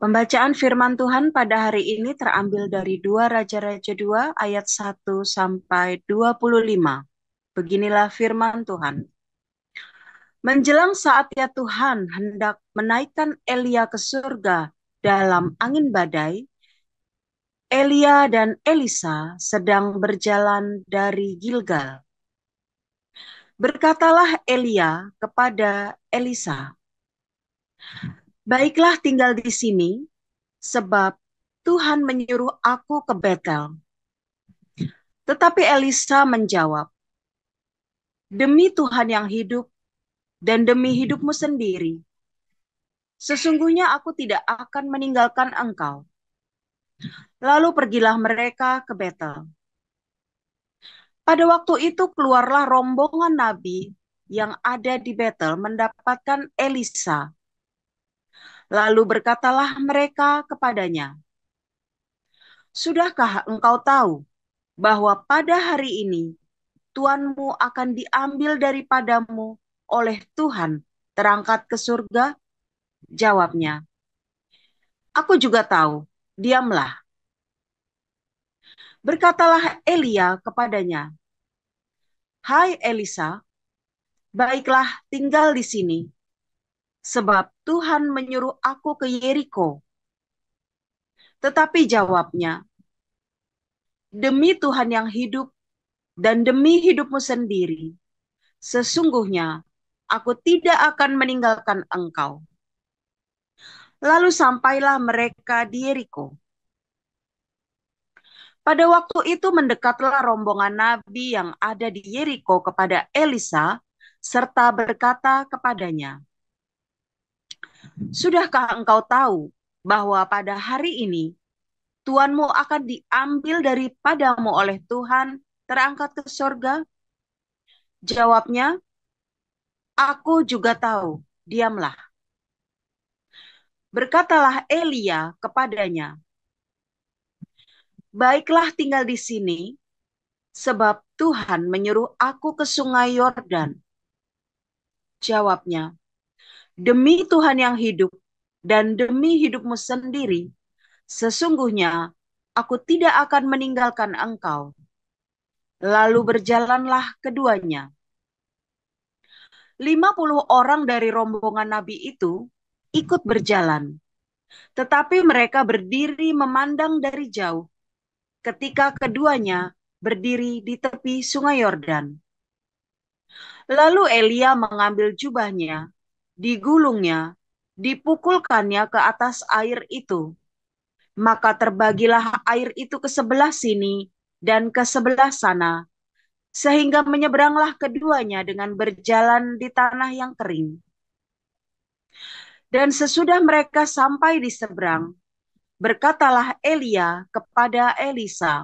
Pembacaan firman Tuhan pada hari ini terambil dari 2 Raja-Raja 2 ayat 1 sampai 25. Beginilah firman Tuhan. Menjelang saatnya Tuhan hendak menaikkan Elia ke surga dalam angin badai, Elia dan Elisa sedang berjalan dari Gilgal. Berkatalah Elia kepada Elisa, "Baiklah tinggal di sini, sebab Tuhan menyuruh aku ke Betel." Tetapi Elisa menjawab, "Demi Tuhan yang hidup dan demi hidupmu sendiri, sesungguhnya aku tidak akan meninggalkan engkau." Lalu pergilah mereka ke Betel. Pada waktu itu keluarlah rombongan nabi yang ada di Betel mendapatkan Elisa. Lalu berkatalah mereka kepadanya, "Sudahkah engkau tahu bahwa pada hari ini tuanmu akan diambil daripadamu oleh Tuhan terangkat ke surga?" Jawabnya, "Aku juga tahu, diamlah." Berkatalah Elia kepadanya, "Hai Elisa, baiklah tinggal di sini, sebab Tuhan menyuruh aku ke Yeriko." Tetapi jawabnya, "Demi Tuhan yang hidup dan demi hidupmu sendiri, sesungguhnya aku tidak akan meninggalkan engkau." Lalu sampailah mereka di Yeriko. Pada waktu itu mendekatlah rombongan nabi yang ada di Yeriko kepada Elisa, serta berkata kepadanya, "Sudahkah engkau tahu bahwa pada hari ini tuanmu akan diambil daripadamu oleh Tuhan terangkat ke surga?" Jawabnya, "Aku juga tahu, diamlah." Berkatalah Elia kepadanya, "Baiklah tinggal di sini, sebab Tuhan menyuruh aku ke sungai Yordan." Jawabnya, "Demi Tuhan yang hidup dan demi hidupmu sendiri, sesungguhnya aku tidak akan meninggalkan engkau." Lalu berjalanlah keduanya. 50 orang dari rombongan nabi itu ikut berjalan, tetapi mereka berdiri memandang dari jauh ketika keduanya berdiri di tepi sungai Yordan. Lalu Elia mengambil jubahnya, digulungnya, dipukulkannya ke atas air itu. Maka terbagilah air itu ke sebelah sini dan ke sebelah sana, sehingga menyeberanglah keduanya dengan berjalan di tanah yang kering. Dan sesudah mereka sampai di seberang, berkatalah Elia kepada Elisa,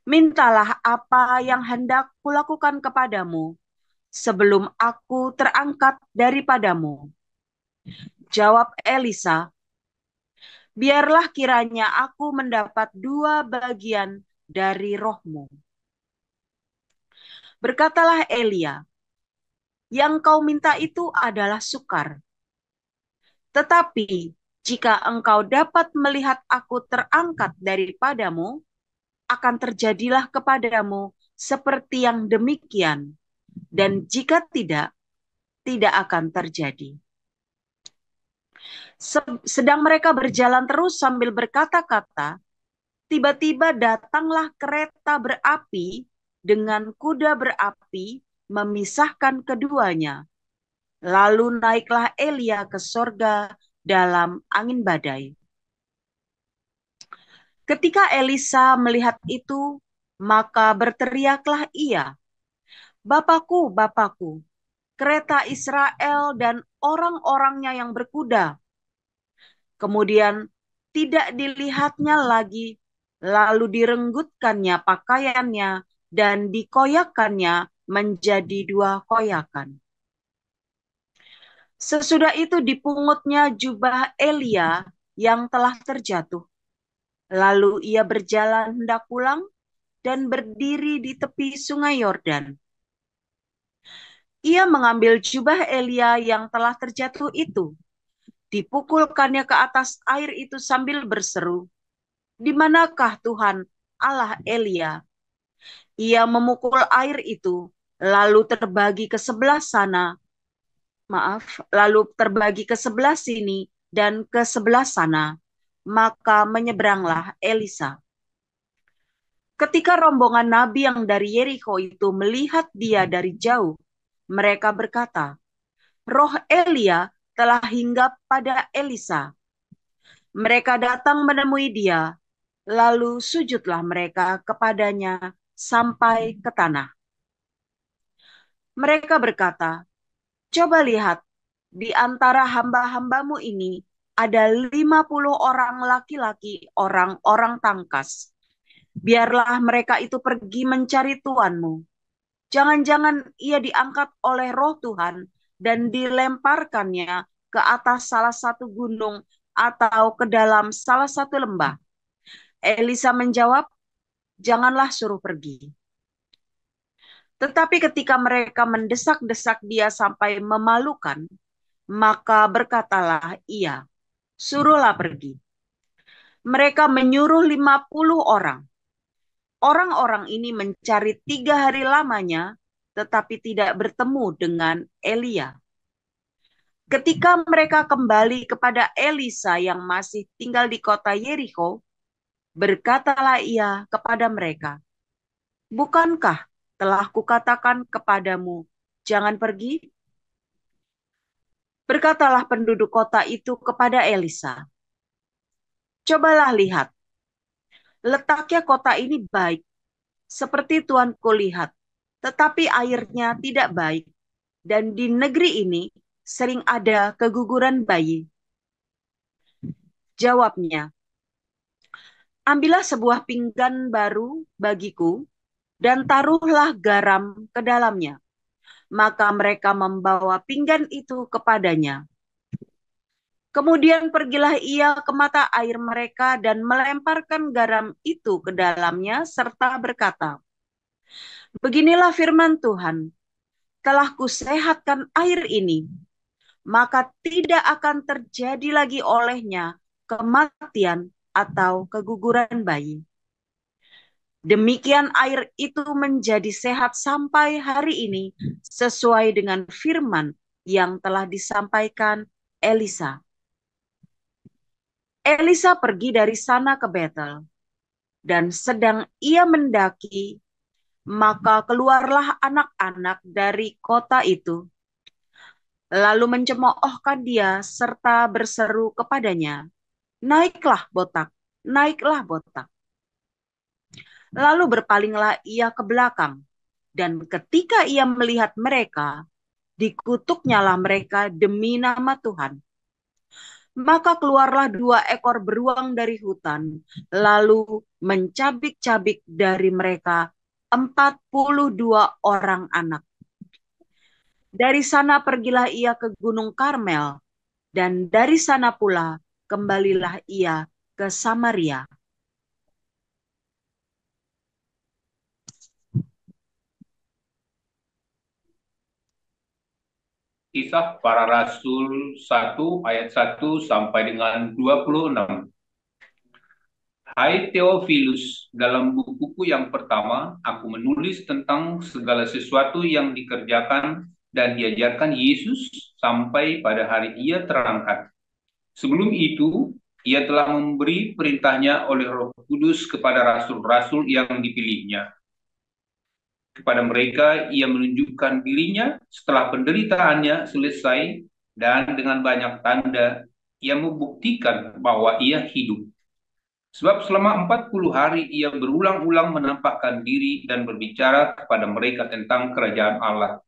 "Mintalah apa yang hendak kulakukan kepadamu sebelum aku terangkat daripadamu." Jawab Elisa, "Biarlah kiranya aku mendapat 2 bagian dari rohmu." Berkatalah Elia, "Yang kau minta itu adalah sukar. Tetapi jika engkau dapat melihat aku terangkat daripadamu, akan terjadilah kepadamu seperti yang demikian. Dan jika tidak, tidak akan terjadi." Sedang mereka berjalan terus sambil berkata-kata, tiba-tiba datanglah kereta berapi dengan kuda berapi memisahkan keduanya. Lalu naiklah Elia ke sorga dalam angin badai. Ketika Elisa melihat itu, maka berteriaklah ia, "Bapakku, Bapakku, kereta Israel dan orang-orangnya yang berkuda." Kemudian tidak dilihatnya lagi, lalu direnggutkannya pakaiannya dan dikoyakannya menjadi 2 koyakan. Sesudah itu dipungutnya jubah Elia yang telah terjatuh. Lalu ia berjalan hendak pulang dan berdiri di tepi sungai Yordan. Ia mengambil jubah Elia yang telah terjatuh itu dipukulkannya ke atas air itu sambil berseru, "Di manakah Tuhan Allah Elia?" Ia memukul air itu, lalu terbagi ke sebelah sini dan ke sebelah sana. Maka menyeberanglah Elisa. Ketika rombongan nabi yang dari Yeriko itu melihat dia dari jauh, mereka berkata, "Roh Elia telah hinggap pada Elisa." Mereka datang menemui dia, lalu sujudlah mereka kepadanya sampai ke tanah. Mereka berkata, "Coba lihat, di antara hamba-hambamu ini ada 50 orang laki-laki, orang-orang tangkas. Biarlah mereka itu pergi mencari tuanmu. Jangan-jangan ia diangkat oleh roh Tuhan dan dilemparkannya ke atas salah satu gunung atau ke dalam salah satu lembah." Elisa menjawab, "Janganlah suruh pergi." Tetapi ketika mereka mendesak-desak dia sampai memalukan, maka berkatalah ia, "Suruhlah pergi." Mereka menyuruh 50 orang. Orang-orang ini mencari 3 hari lamanya, tetapi tidak bertemu dengan Elia. Ketika mereka kembali kepada Elisa yang masih tinggal di kota Yeriko, berkatalah ia kepada mereka, "Bukankah telah kukatakan kepadamu, jangan pergi?" Berkatalah penduduk kota itu kepada Elisa, "Cobalah lihat, letaknya kota ini baik, seperti tuanku lihat, tetapi airnya tidak baik, dan di negeri ini sering ada keguguran bayi." Jawabnya, "Ambillah sebuah pinggan baru bagiku, dan taruhlah garam ke dalamnya." Maka mereka membawa pinggan itu kepadanya. Kemudian pergilah ia ke mata air mereka dan melemparkan garam itu ke dalamnya serta berkata, "Beginilah firman Tuhan, telah kusehatkan air ini, maka tidak akan terjadi lagi olehnya kematian atau keguguran bayi." Demikian air itu menjadi sehat sampai hari ini, sesuai dengan firman yang telah disampaikan Elisa. Elisa pergi dari sana ke Betel, dan sedang ia mendaki, maka keluarlah anak-anak dari kota itu, lalu mencemoohkan dia serta berseru kepadanya, "Naiklah botak, naiklah botak." Lalu berpalinglah ia ke belakang, dan ketika ia melihat mereka, dikutuknyalah mereka demi nama Tuhan. Maka keluarlah 2 ekor beruang dari hutan, lalu mencabik-cabik dari mereka 42 orang anak. Dari sana pergilah ia ke Gunung Karmel, dan dari sana pula kembalilah ia ke Samaria. Kisah Para Rasul 1 ayat 1 sampai dengan 26. Hai Theophilus, dalam bukuku yang pertama, aku menulis tentang segala sesuatu yang dikerjakan dan diajarkan Yesus sampai pada hari ia terangkat. Sebelum itu, ia telah memberi perintahnya oleh Roh Kudus kepada rasul-rasul yang dipilihnya. Kepada mereka, ia menunjukkan dirinya setelah penderitaannya selesai, dan dengan banyak tanda, ia membuktikan bahwa ia hidup. Sebab selama 40 hari ia berulang-ulang menampakkan diri dan berbicara kepada mereka tentang kerajaan Allah.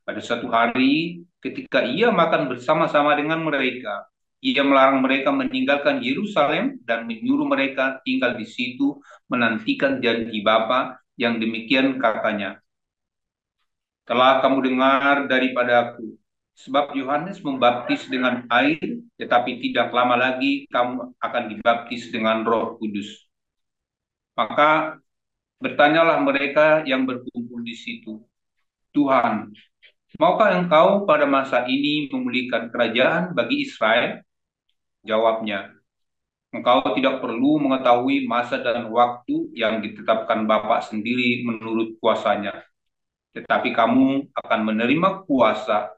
Pada suatu hari, ketika ia makan bersama-sama dengan mereka, ia melarang mereka meninggalkan Yerusalem dan menyuruh mereka tinggal di situ menantikan janji Bapa yang demikian katanya, "Telah kamu dengar daripadaku, sebab Yohanes membaptis dengan air, tetapi tidak lama lagi kamu akan dibaptis dengan Roh Kudus." Maka bertanyalah mereka yang berkumpul di situ, "Tuhan, Maukah engkau pada masa ini memulihkan kerajaan bagi Israel? Jawabnya, engkau tidak perlu mengetahui masa dan waktu yang ditetapkan Bapa sendiri menurut kuasanya. Tetapi kamu akan menerima kuasa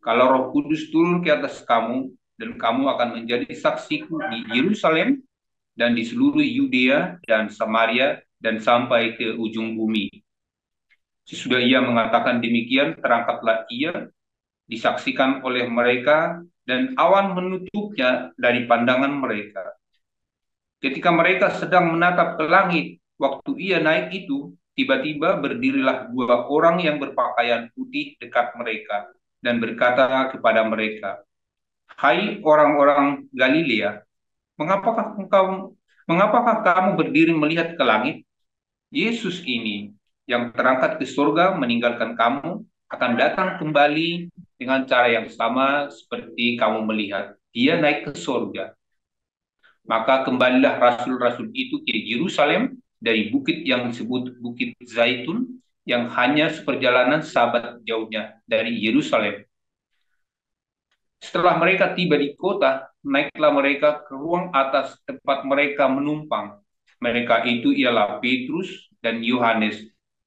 kalau Roh Kudus turun ke atas kamu, dan kamu akan menjadi saksiku di Yerusalem dan di seluruh Yudea dan Samaria dan sampai ke ujung bumi. Sesudah ia mengatakan demikian, terangkatlah ia, disaksikan oleh mereka, dan awan menutupnya dari pandangan mereka. Ketika mereka sedang menatap ke langit, waktu ia naik itu, tiba-tiba berdirilah dua orang yang berpakaian putih dekat mereka dan berkata kepada mereka, "Hai orang-orang Galilea, mengapakah kamu berdiri melihat ke langit? Yesus ini yang terangkat ke surga meninggalkan kamu akan datang kembali dengan cara yang sama seperti kamu melihat. Dia naik ke surga. Maka kembalilah rasul-rasul itu ke Yerusalem dari bukit yang disebut Bukit Zaitun yang hanya seperjalanan sabat jauhnya dari Yerusalem. Setelah mereka tiba di kota, naiklah mereka ke ruang atas tempat mereka menumpang. Mereka itu ialah Petrus dan Yohanes,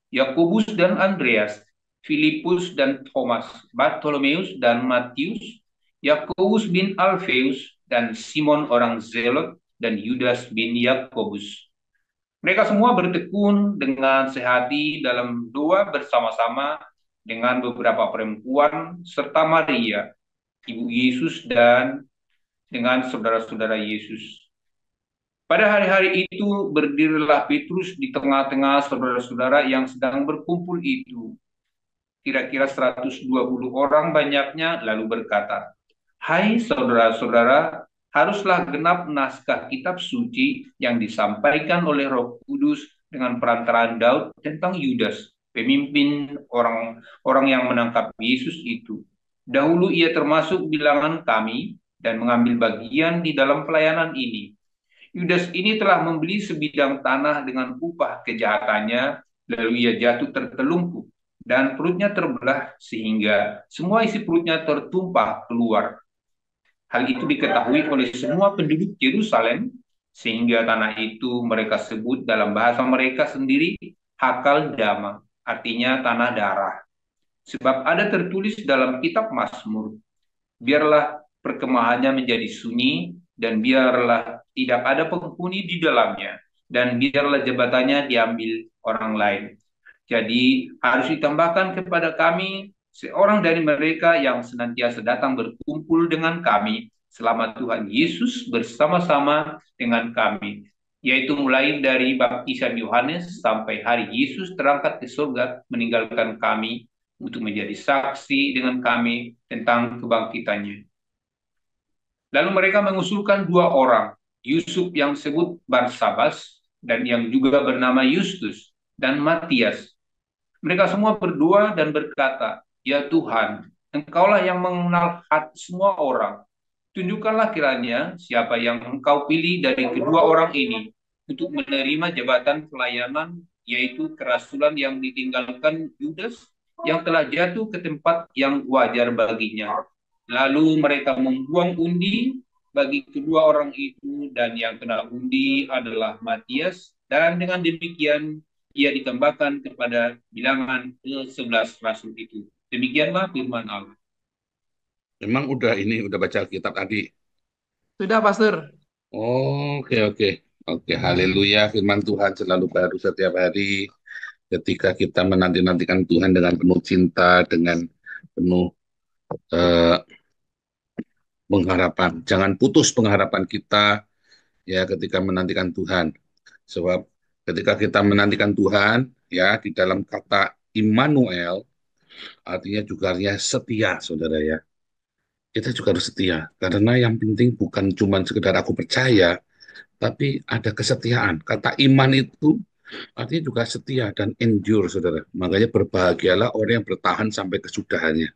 Yakobus dan Andreas, Filipus dan Thomas, Bartolomeus dan Matius, Yakobus bin Alfeus dan Simon orang Zelot dan Yudas bin Yakobus. Mereka semua bertekun dengan sehati dalam doa bersama-sama dengan beberapa perempuan serta Maria, ibu Yesus dan dengan saudara-saudara Yesus. Pada hari-hari itu berdirilah Petrus di tengah-tengah saudara-saudara yang sedang berkumpul itu. Kira-kira 120 orang banyaknya lalu berkata, "Hai saudara-saudara, haruslah genap naskah kitab suci yang disampaikan oleh Roh Kudus dengan perantaraan Daud tentang Yudas, pemimpin orang-orang yang menangkap Yesus itu. Dahulu ia termasuk bilangan kami dan mengambil bagian di dalam pelayanan ini. Yudas ini telah membeli sebidang tanah dengan upah kejahatannya, lalu ia jatuh tertelungkup dan perutnya terbelah sehingga semua isi perutnya tertumpah keluar. Hal itu diketahui oleh semua penduduk Yerusalem, sehingga tanah itu mereka sebut dalam bahasa mereka sendiri Hakal Dama, artinya tanah darah. Sebab ada tertulis dalam kitab Mazmur, biarlah perkemahannya menjadi sunyi, dan biarlah tidak ada penghuni di dalamnya, dan biarlah jabatannya diambil orang lain. Jadi harus ditambahkan kepada kami seorang dari mereka yang senantiasa datang berkumpul dengan kami selama Tuhan Yesus bersama-sama dengan kami, yaitu mulai dari baptisan Yohanes sampai hari Yesus terangkat ke surga meninggalkan kami untuk menjadi saksi dengan kami tentang kebangkitannya. Lalu mereka mengusulkan dua orang, Yusuf yang disebut Barsabas dan yang juga bernama Justus dan Matias. Mereka semua berdoa dan berkata, "Ya Tuhan, Engkaulah yang mengenal hati semua orang. Tunjukkanlah kiranya siapa yang Engkau pilih dari kedua orang ini untuk menerima jabatan pelayanan, yaitu kerasulan yang ditinggalkan Yudas yang telah jatuh ke tempat yang wajar baginya." Lalu mereka membuang undi bagi kedua orang itu, dan yang kena undi adalah Matias, dan dengan demikian ia ditambahkan kepada bilangan ke-11 rasul itu. Demikianlah firman Allah. Memang udah baca Alkitab tadi. Sudah, Pastor. Oke, oke. Oke, haleluya. Firman Tuhan selalu baru setiap hari. Ketika kita menanti-nantikan Tuhan dengan penuh cinta, dengan penuh eh, pengharapan. Jangan putus pengharapan kita ya ketika menantikan Tuhan. Sebab ketika kita menantikan Tuhan, ya di dalam kata Immanuel, artinya juga artinya setia, saudara ya. Kita juga harus setia, karena yang penting bukan cuma sekedar aku percaya, tapi ada kesetiaan. Kata iman itu artinya juga setia dan endure, saudara. Makanya berbahagialah orang yang bertahan sampai kesudahannya.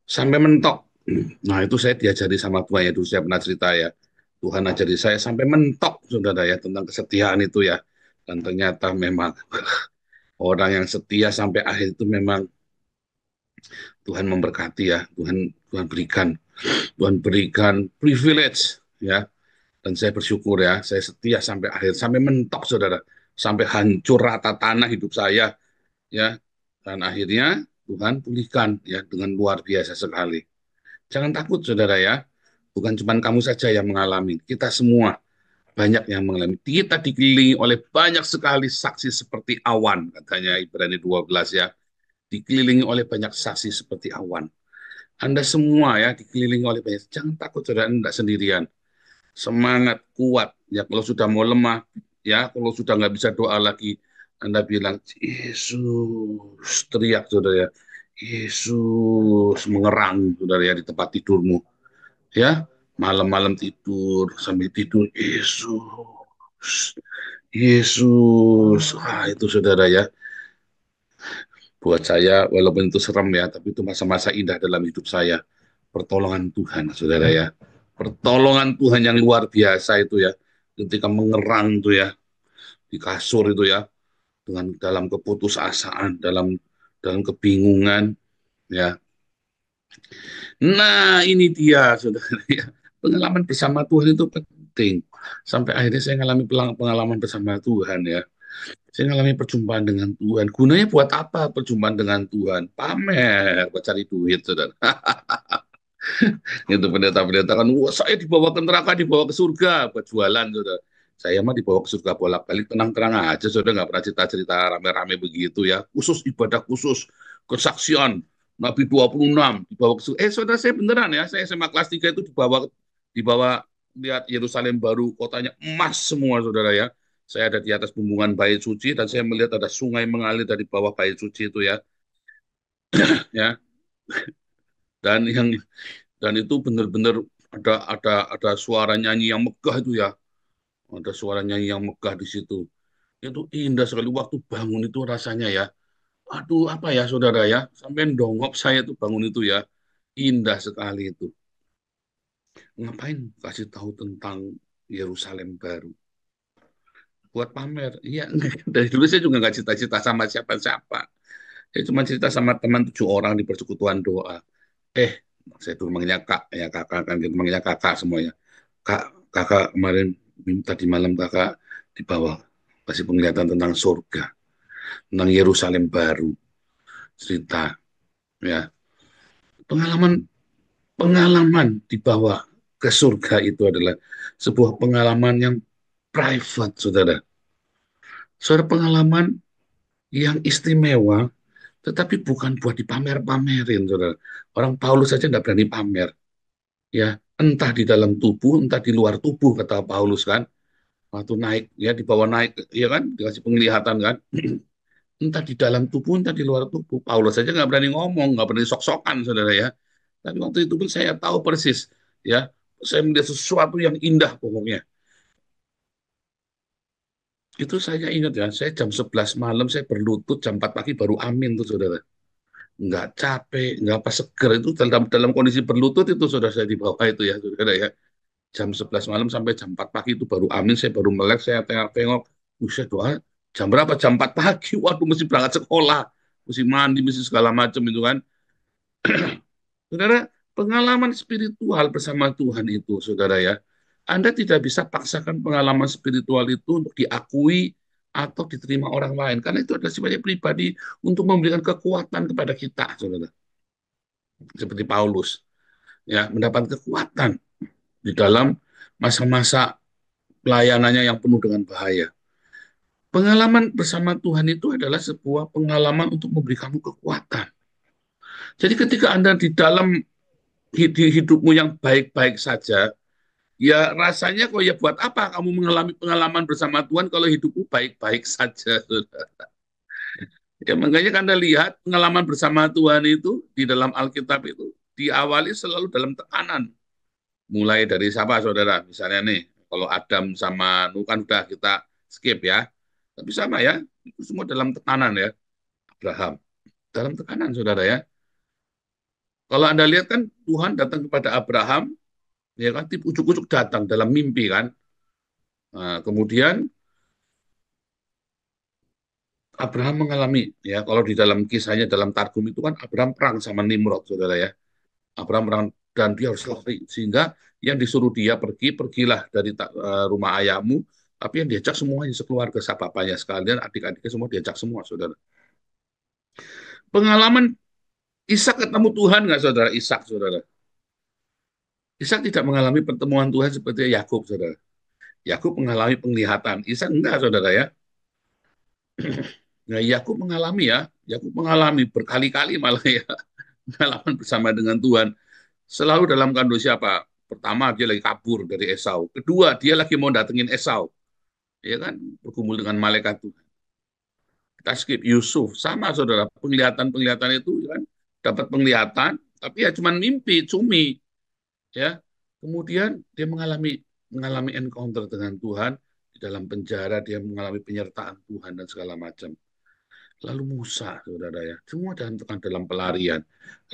Sampai mentok. Nah, itu saya diajari sama Tuhan ya, itu saya pernah cerita ya. Tuhan ajari saya sampai mentok, saudara ya, tentang kesetiaan itu ya. Dan ternyata memang orang yang setia sampai akhir itu memang Tuhan memberkati ya, Tuhan berikan privilege ya, dan saya bersyukur ya, saya setia sampai akhir, sampai mentok saudara, sampai hancur rata tanah hidup saya ya, dan akhirnya Tuhan pulihkan ya dengan luar biasa sekali. Jangan takut saudara ya, bukan cuma kamu saja yang mengalami, kita semua banyak yang mengalami. Kita dikelilingi oleh banyak sekali saksi seperti awan, katanya Ibrani 12 ya, dikelilingi oleh banyak saksi seperti awan. Anda semua ya dikelilingi oleh banyak. Jangan takut saudara, Anda tidak sendirian. Semangat, kuat. Ya kalau sudah mau lemah, ya kalau sudah nggak bisa doa lagi, Anda bilang, Yesus, teriak saudara ya. Yesus, mengerang saudara ya di tempat tidurmu. Ya, malam-malam tidur, sambil tidur, Yesus, Yesus. Wah, itu saudara ya. Buat saya, walaupun itu serem ya, tapi itu masa-masa indah dalam hidup saya. Pertolongan Tuhan, saudara ya. Pertolongan Tuhan yang luar biasa itu ya. Ketika mengerang itu ya, di kasur itu ya, dengan dalam keputusasaan, dalam kebingungan, ya. Nah, ini dia, saudara ya. Pengalaman bersama Tuhan itu penting. Sampai akhirnya saya mengalami pengalaman bersama Tuhan ya. Saya mengalami perjumpaan dengan Tuhan. Gunanya buat apa perjumpaan dengan Tuhan? Pamer, buat cari duit, saudara. Itu pendeta-pendeta kan, wah saya dibawa ke neraka, dibawa ke surga, buat jualan, saudara. Saya mah dibawa ke surga bolak-balik, tenang-tenang aja, saudara, nggak pernah cerita-cerita rame-rame begitu ya. Khusus ibadah khusus, kesaksian, Nabi 26, dibawa ke surga. Saudara, saya beneran ya, saya SMA kelas 3 itu dibawa lihat Yerusalem baru, kotanya emas semua, saudara ya. Saya ada di atas bumbungan bait suci, dan saya melihat ada sungai mengalir dari bawah bait suci itu ya. Ya, dan yang dan itu benar-benar ada suara nyanyi yang megah itu ya, ada suara nyanyi yang megah di situ, itu indah sekali. Waktu bangun itu rasanya ya, aduh apa ya saudara ya, sampai dongop saya tuh bangun itu ya, indah sekali itu. Ngapain kasih tahu tentang Yerusalem baru? Buat pamer? Iya. Dari dulu saya juga nggak cita-cita sama siapa-siapa, saya cuma cerita sama teman 7 orang di persekutuan doa. eh saya tuh manggilnya kak ya, kakak kan gitu, manggilnya kakak semuanya. Kak, kakak kemarin tadi malam kakak dibawa kasih penglihatan tentang surga, tentang Yerusalem baru, cerita ya, pengalaman pengalaman dibawa ke surga itu adalah sebuah pengalaman yang private, saudara. Saudara, pengalaman yang istimewa, tetapi bukan buat dipamer-pamerin, saudara. Orang Paulus saja nggak berani pamer, ya. Entah di dalam tubuh, entah di luar tubuh, kata Paulus kan. Waktu naik, ya dibawa naik, ya kan, dikasih penglihatan kan. Entah di dalam tubuh, entah di luar tubuh. Paulus saja nggak berani ngomong, nggak berani sok-sokan, saudara ya. Tapi waktu itu pun saya tahu persis, ya. Saya melihat sesuatu yang indah pokoknya. Itu saya ingat ya, saya jam 11 malam, saya berlutut, jam 4 pagi baru amin tuh, saudara. Nggak capek, nggak apa seger. Itu dalam kondisi berlutut itu, saudara, saya di bawah itu ya, saudara ya. Jam 11 malam sampai jam 4 pagi itu baru amin, saya baru melek, saya tengok-tengok, saya doa, jam berapa? Jam 4 pagi, waduh mesti berangkat sekolah, mesti mandi, mesti segala macam itu kan. Saudara, pengalaman spiritual bersama Tuhan itu, saudara ya, Anda tidak bisa paksakan pengalaman spiritual itu untuk diakui atau diterima orang lain, karena itu adalah sifatnya pribadi untuk memberikan kekuatan kepada kita, saudara. Seperti Paulus, ya, mendapat kekuatan di dalam masa-masa pelayanannya yang penuh dengan bahaya. Pengalaman bersama Tuhan itu adalah sebuah pengalaman untuk memberi kamu kekuatan. Jadi ketika Anda di dalam hidupmu yang baik-baik saja, ya rasanya kok ya buat apa kamu mengalami pengalaman bersama Tuhan kalau hidupmu baik-baik saja. Ya makanya kan Anda lihat pengalaman bersama Tuhan itu di dalam Alkitab itu diawali selalu dalam tekanan. Mulai dari siapa saudara? Misalnya nih, kalau Adam sama Nuh kan udah kita skip ya. Tapi sama ya, itu semua dalam tekanan ya. Abraham, dalam tekanan saudara ya. Kalau Anda lihat kan Tuhan datang kepada Abraham, ya kan, ujuk-ujuk datang dalam mimpi kan. Nah, kemudian Abraham mengalami, ya, kalau di dalam kisahnya dalam Targum itu kan Abraham perang sama Nimrod, saudara ya. Abraham perang dan dia harus lari, sehingga yang disuruh dia pergilah dari rumah ayahmu, tapi yang diajak semuanya sekeluarga, bapaknya sekalian, adik-adiknya semua diajak semua, saudara. Pengalaman Ishak ketemu Tuhan nggak, saudara? Ishak, saudara. Ishak tidak mengalami pertemuan Tuhan seperti Yakub, saudara. Yakub mengalami penglihatan, Ishak enggak, saudara ya. Nah, Yakub mengalami, ya, Yakub mengalami berkali-kali malah, ya, pengalaman bersama dengan Tuhan. Selalu dalam kondisi apa? Pertama, dia lagi kabur dari Esau. Kedua, dia lagi mau datengin Esau, ya kan, berkumpul dengan malaikat Tuhan. Kita skip Yusuf, sama, saudara. Penglihatan-penglihatan itu, ya kan, dapat penglihatan, tapi ya cuma mimpi, cumi, ya. Kemudian dia mengalami mengalami encounter dengan Tuhan di dalam penjara, dia mengalami penyertaan Tuhan dan segala macam. Lalu Musa, saudara ya, semua dalam pelarian.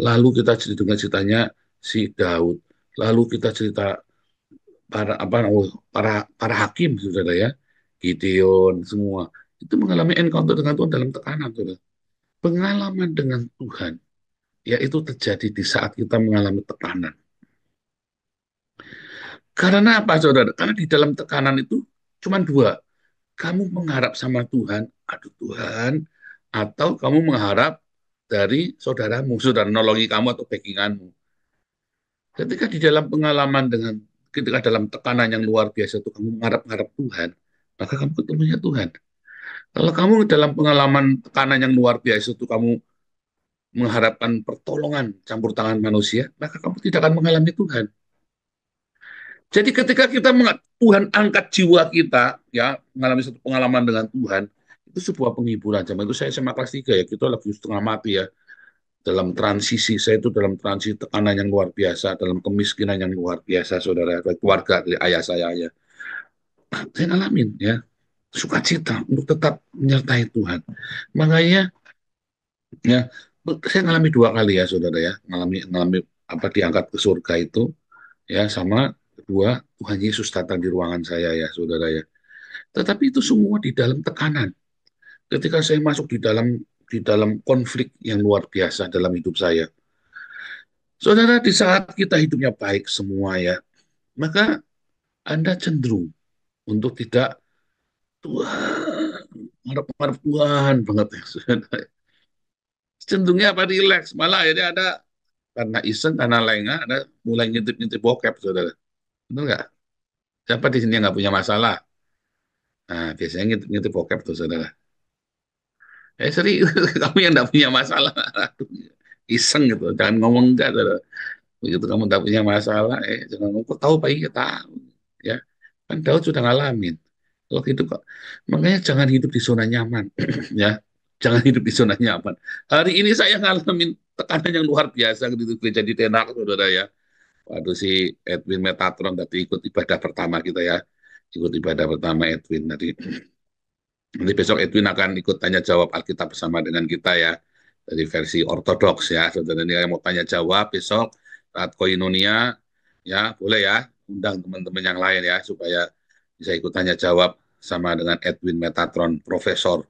Lalu kita dengar ceritanya si Daud. Lalu kita cerita para hakim, saudara ya, Gideon, semua itu mengalami encounter dengan Tuhan dalam tekanan, saudara. Pengalaman dengan Tuhan, ya, itu terjadi di saat kita mengalami tekanan. Karena apa, saudara? Karena di dalam tekanan itu cuma dua. Kamu mengharap sama Tuhan, aduh Tuhan, atau kamu mengharap dari saudaramu, saudara nolongi kamu atau backinganmu. Ketika di dalam pengalaman ketika dalam tekanan yang luar biasa itu kamu mengharap-harap Tuhan, maka kamu ketemunya Tuhan. Kalau kamu dalam pengalaman tekanan yang luar biasa itu kamu mengharapkan pertolongan campur tangan manusia, maka kamu tidak akan mengalami Tuhan. Jadi ketika Tuhan angkat jiwa kita, ya, mengalami satu pengalaman dengan Tuhan, itu sebuah penghiburan. Zaman itu saya SMA kelas 3, ya, kita lagi setengah mati, ya, dalam transisi. Saya itu dalam transisi tekanan yang luar biasa, dalam kemiskinan yang luar biasa, saudara, keluarga dari ayah saya, ya. Saya ngalamin, ya, sukacita untuk tetap menyertai Tuhan. Makanya, ya, saya ngalami 2 kali, ya, saudara ya, ngalami apa, diangkat ke surga itu, ya, sama kedua Tuhan Yesus datang di ruangan saya, ya, saudara ya. Tetapi itu semua di dalam tekanan. Ketika saya masuk di dalam konflik yang luar biasa dalam hidup saya, saudara, di saat kita hidupnya baik semua, ya, maka Anda cenderung untuk tidak Tuhan, harap-harap Tuhan banget, ya, saudara. Cenderungnya apa, relax, malah akhirnya ada karena iseng, karena lengah, ada mulai ngintip-ngintip bokep, saudara. Betul nggak? Siapa di sini yang nggak punya masalah? Nah, biasanya ngintip-ngintip bokep tuh, saudara. Serius, kamu yang nggak punya masalah. Aduh, iseng gitu, jangan ngomong enggak, saudara. Begitu kamu nggak punya masalah, jangan ngomong, kok tahu, Pak, iya tahu. Ya, kan Daud sudah ngalamin. Kalau gitu kok, makanya jangan hidup di zona nyaman. Ya, jangan hidup di zona nyaman. Hari ini saya ngalamin tekanan yang luar biasa gitu, gereja di Tenak, saudara ya. Waduh, si Edwin Metatron tadi ikut ibadah pertama kita, ya. Ikut ibadah pertama Edwin tadi. Nanti besok Edwin akan ikut tanya jawab Alkitab bersama dengan kita, ya. Dari versi ortodoks, ya. Saudara ini yang mau tanya jawab besok saat koinonia, ya, boleh, ya. Undang teman-teman yang lain, ya, supaya bisa ikut tanya jawab sama dengan Edwin Metatron, Profesor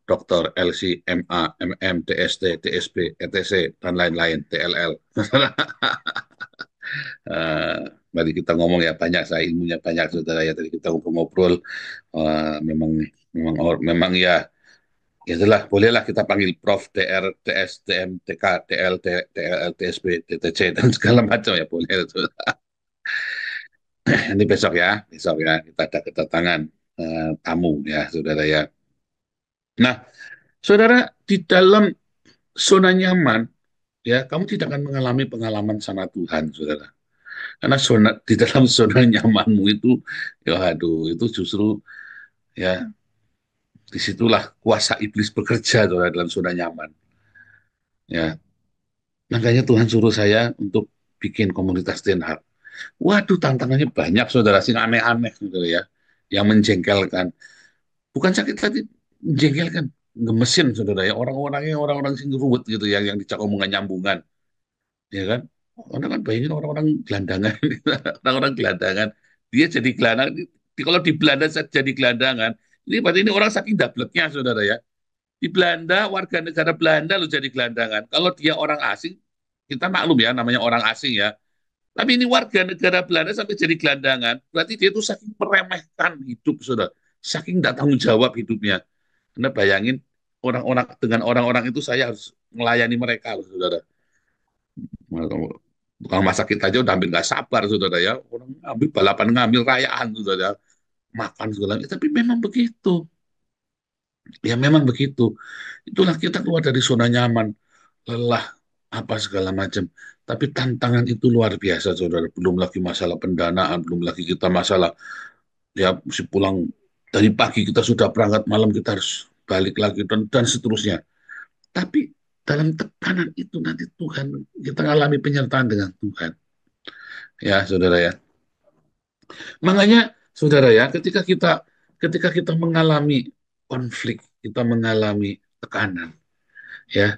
Dr. LC, MA, MM, DST, DSB, ETC, dan lain-lain, TLL. Eh, Mari kita ngomong, ya, banyak, saya ilmunya banyak, saudara, ya, tadi kita ngobrol-ngobrol. Memang memang, ya, ya itulah, bolehlah kita panggil Prof, DR, DS, DM, TK, TL, TLL, TSB, TTC, dan segala macam, ya, boleh, saudara. Ini besok ya kita ada kedatangan tamu, ya, saudara ya. Nah, saudara, di dalam zona nyaman, ya, kamu tidak akan mengalami pengalaman sama Tuhan, saudara. Karena di dalam zona nyamanmu itu, ya, aduh, itu justru, ya, disitulah kuasa iblis bekerja, saudara, dalam zona nyaman. Ya, makanya Tuhan suruh saya untuk bikin komunitas Den Haag. Waduh, tantangannya banyak, saudara, sih aneh-aneh, saudara ya, yang menjengkelkan. Bukan sakit hati, menjengkelkan, gemesin, saudara ya, orang-orang sing ruwet gitu, ya, yang dicak omongan nyambungan, ya kan? Orang kan bayangin orang-orang gelandangan, orang-orang gelandangan, dia jadi gelandangan. Kalau di Belanda jadi gelandangan, ini berarti ini orang saking dableknya, saudara ya. Di Belanda, warga negara Belanda lo jadi gelandangan. Kalau dia orang asing, kita maklum ya, namanya orang asing ya. Tapi ini warga negara Belanda sampai jadi gelandangan. Berarti dia itu saking meremehkan hidup, saudara. Saking tidak tanggung jawab hidupnya. Anda bayangin, orang-orang dengan orang-orang itu saya harus melayani mereka, loh, saudara. Tukang masak kita aja udah hampir nggak sabar, saudara ya. Orang ambil balapan ngambil rayaan, saudara. Makan segala. Tapi memang begitu. Ya memang begitu. Itulah kita keluar dari zona nyaman, lelah, apa segala macam. Tapi tantangan itu luar biasa, saudara. Belum lagi masalah pendanaan, belum lagi kita masalah, ya mesti pulang dari pagi kita sudah berangkat, malam kita harus balik lagi, dan seterusnya. Tapi dalam tekanan itu nanti Tuhan, kita mengalami penyertaan dengan Tuhan. Ya, saudara ya. Makanya, saudara ya, ketika kita mengalami konflik, kita mengalami tekanan, ya,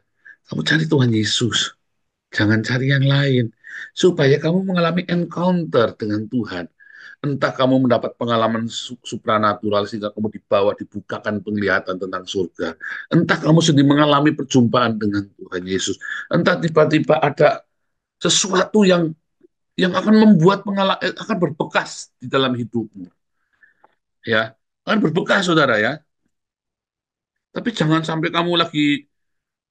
kamu cari Tuhan Yesus, jangan cari yang lain, supaya kamu mengalami encounter dengan Tuhan. Entah kamu mendapat pengalaman supranatural sehingga kamu dibawa, dibukakan penglihatan tentang surga. Entah kamu sedang mengalami perjumpaan dengan Tuhan Yesus. Entah tiba-tiba ada sesuatu yang akan membuat akan berbekas di dalam hidupmu. Ya, akan berbekas, saudara ya. Tapi jangan sampai kamu lagi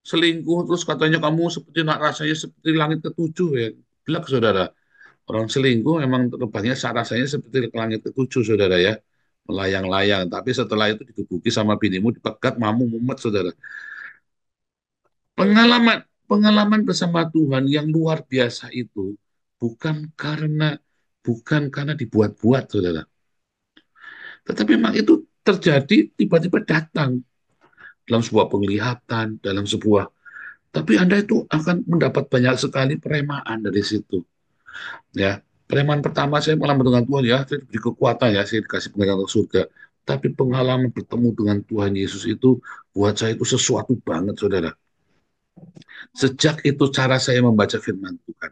selingkuh terus katanya kamu seperti nak rasanya seperti langit ketujuh ya. Bilang saudara, orang selingkuh memang terbangnya rasanya seperti langit ketujuh, saudara ya. Melayang-layang, tapi setelah itu digebuki sama binimu, dipegat, mamu, mumet, saudara. Pengalaman pengalaman bersama Tuhan yang luar biasa itu bukan karena dibuat-buat, saudara. Tetapi memang itu terjadi tiba-tiba datang dalam sebuah penglihatan, dalam sebuah, tapi Anda itu akan mendapat banyak sekali peremaan dari situ. Ya, peremaan pertama saya pengalaman dengan Tuhan ya, saya diberi kekuatan ya, saya dikasih penglihatan ke surga. Tapi pengalaman bertemu dengan Tuhan Yesus itu buat saya itu sesuatu banget, saudara. Sejak itu cara saya membaca firman Tuhan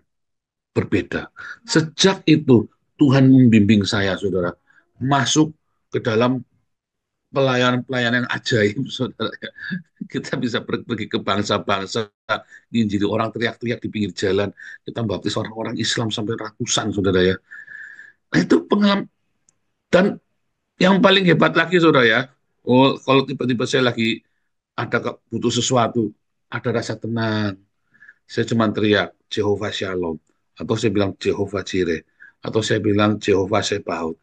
berbeda. Sejak itu Tuhan membimbing saya, saudara, masuk ke dalam pelayanan-pelayanan yang ajaib, saudara. Kita bisa pergi ke bangsa-bangsa, jadi orang teriak-teriak di pinggir jalan, kita baptis orang-orang Islam sampai ratusan, saudara ya. Nah, itu pengalaman. Dan yang paling hebat lagi, saudara ya, oh, kalau tiba-tiba saya lagi butuh sesuatu, ada rasa tenang, saya cuma teriak Jehovah Shalom, atau saya bilang Jehovah Jireh, atau saya bilang Jehovah Sebaot.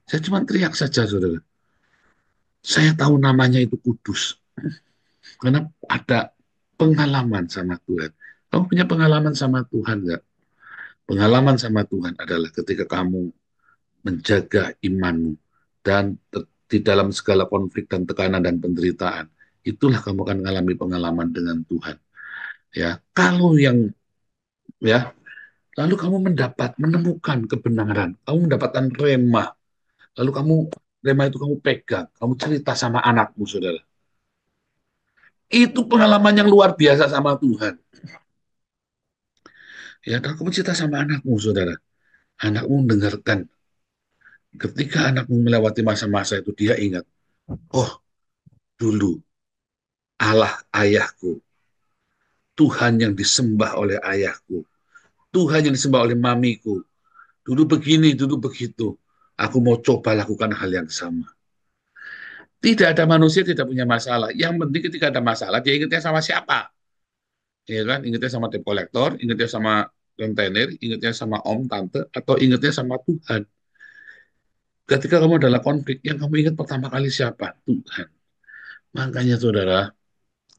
Saya cuma teriak saja, saudara. Saya tahu namanya itu kudus. Karena ada pengalaman sama Tuhan. Kamu punya pengalaman sama Tuhan nggak? Pengalaman sama Tuhan adalah ketika kamu menjaga imanmu dan di dalam segala konflik dan tekanan dan penderitaan, itulah kamu akan mengalami pengalaman dengan Tuhan. Ya, kalau yang ya, lalu kamu menemukan kebenaran, kamu mendapatkan rema, lalu rema itu kamu pegang, kamu cerita sama anakmu, saudara. Itu pengalaman yang luar biasa sama Tuhan. Ya, dan kamu cerita sama anakmu, saudara. Anakmu mendengarkan. Ketika anakmu melewati masa-masa itu, dia ingat, oh, dulu Allah ayahku, Tuhan yang disembah oleh ayahku, Tuhan yang disembah oleh mamiku, dulu begini, dulu begitu. Aku mau coba lakukan hal yang sama. Tidak ada manusia tidak punya masalah. Yang penting ketika ada masalah, dia ingatnya sama siapa? Ya kan? Ingatnya sama debt collector, ingatnya sama rentenir, ingatnya sama om, tante, atau ingatnya sama Tuhan. Ketika kamu adalah konflik, yang kamu ingat pertama kali siapa? Tuhan. Makanya saudara,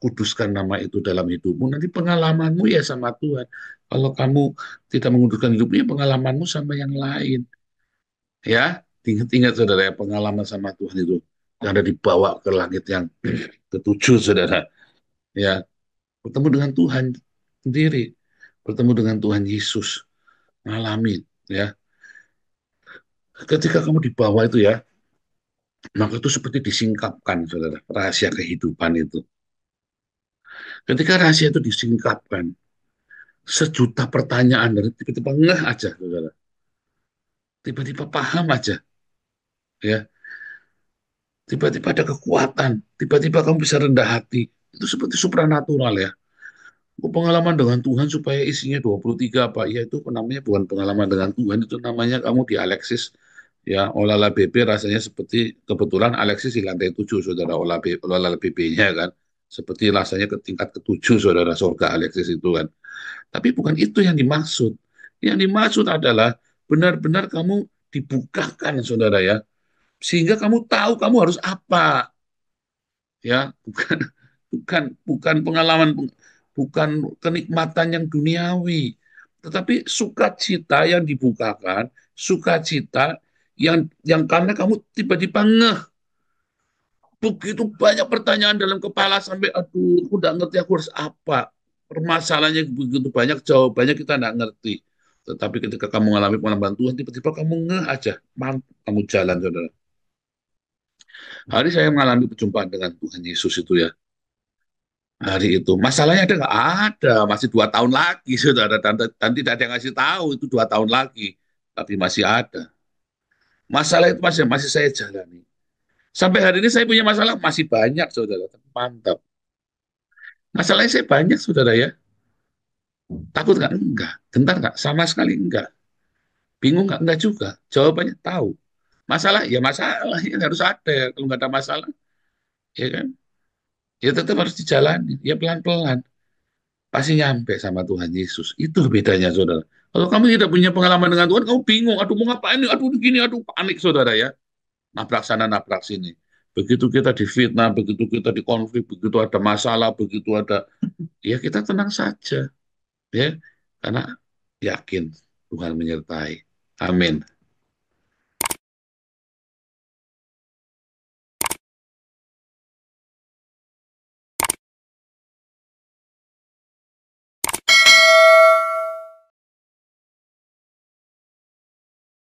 kuduskan nama itu dalam hidupmu. Nanti pengalamanmu ya sama Tuhan. Kalau kamu tidak menguduskan hidupmu, ya pengalamanmu sama yang lain. Ya, ingat-ingat saudara ya, pengalaman sama Tuhan itu. Yang ada dibawa ke langit yang ketujuh, saudara. Ya, bertemu dengan Tuhan sendiri. Bertemu dengan Tuhan Yesus. Ngalamin, ya. Ketika kamu di bawah itu ya, maka itu seperti disingkapkan, saudara, rahasia kehidupan itu. Ketika rahasia itu disingkapkan, sejuta pertanyaan dari tiba-tiba ngeh aja, saudara. Tiba-tiba paham aja, ya. Tiba-tiba ada kekuatan, tiba-tiba kamu bisa rendah hati, Itu seperti supranatural ya. Pengalaman dengan Tuhan supaya isinya 23 Pak. Ya itu namanya bukan pengalaman dengan Tuhan, itu namanya kamu di Alexis. Ya, olala BB rasanya seperti kebetulan Alexis di lantai 7, saudara, olala BB-nya kan. Seperti rasanya ke tingkat ketujuh, saudara, surga Alexis itu kan. Tapi bukan itu yang dimaksud. Yang dimaksud adalah benar-benar kamu dibukakan, saudara ya. Sehingga kamu tahu kamu harus apa. Ya, bukan pengalaman, bukan kenikmatan yang duniawi, tetapi sukacita yang dibukakan, sukacita yang karena kamu tiba-tiba ngeh, begitu banyak pertanyaan dalam kepala sampai aduh, aku nggak ngerti aku harus apa. Permasalahannya begitu banyak, jawabannya kita nggak ngerti. Tetapi ketika kamu mengalami pengalaman Tuhan, tiba-tiba kamu ngeh aja, mantap, kamu jalan, saudara. Hari saya mengalami perjumpaan dengan Tuhan Yesus itu ya. Hari itu masalahnya ada nggak ada, masih 2 tahun lagi, saudara, dan tidak ada yang ngasih tahu itu 2 tahun lagi, tapi masih ada masalah, itu masih masih saya jalani sampai hari ini. Saya punya masalah masih banyak, saudara, mantap. Masalahnya saya banyak, saudara ya. Takut nggak? Enggak. Gentar nggak? Sama sekali enggak. Bingung nggak? Enggak juga. Jawabannya tahu. Masalah ya masalah ya harus ada. Kalau nggak ada masalah, ya kan, ya tetap harus dijalani ya pelan-pelan, pasti nyampe sama Tuhan Yesus. Itu bedanya, saudara. Kalau kamu tidak punya pengalaman dengan Tuhan, kamu bingung, aduh mau ngapain nih, aduh gini, aduh panik, saudara ya. Nabrak sana, nabrak sini. Begitu kita difitnah, begitu kita dikonflik, begitu ada masalah, begitu ada, ya kita tenang saja, ya. Karena yakin Tuhan menyertai. Amin.